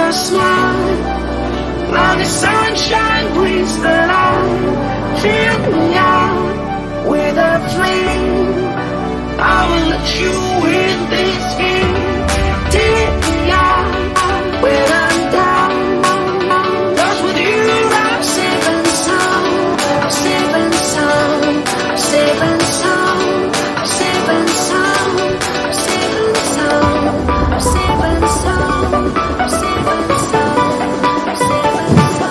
a smile. Love is sunshine, breathes the light. Fill me out with a flame. I will let you in this game. Take me out when I'm down. 'Cause with you I'm safe and sound. I'm safe and sound. I'm safe and sound. I'm safe and sound. I'm safe and sound. I'm safe and sound. I'm safe and sound. I'm safe and sound.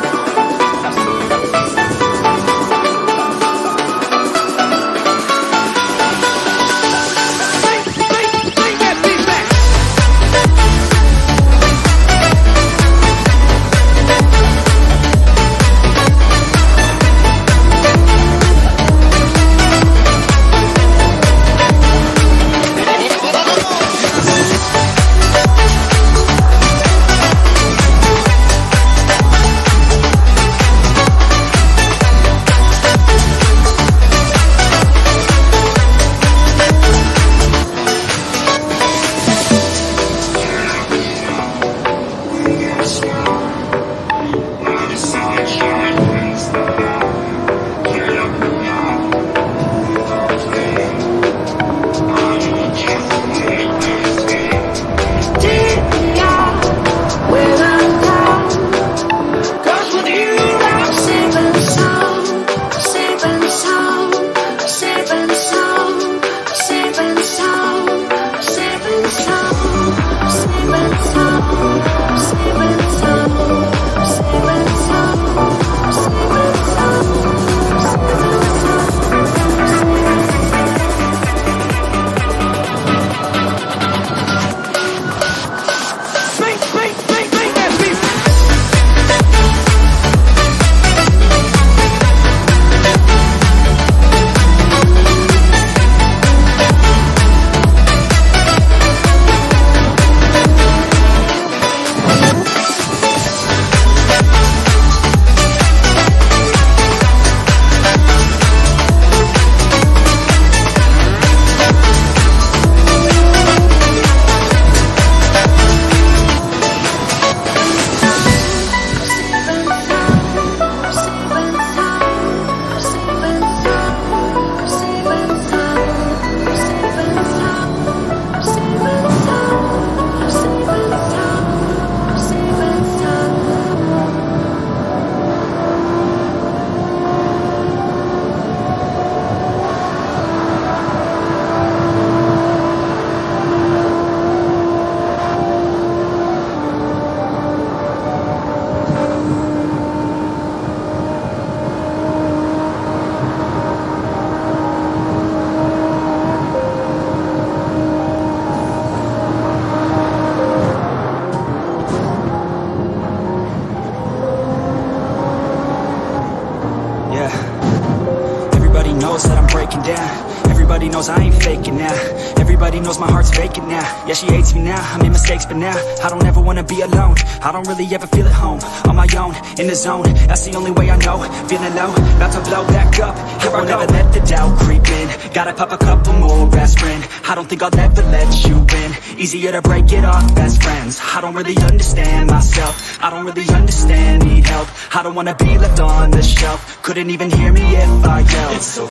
That I'm breaking down. Everybody knows I ain't faking now. Everybody knows my heart's vacant now. Yeah, she hates me now, I made mistakes but now I don't ever wanna be alone. I don't really ever feel at home. On my own, in the zone, that's the only way I know. Feeling low, about to blow back up. Here I go. Never let the doubt creep in. Gotta pop a couple more aspirin. I don't think I'll ever let you in. Easier to break it off best friends. I don't really understand myself. I don't really understand, need help. I don't wanna be left on the shelf. Couldn't even hear me if I yelled. It's so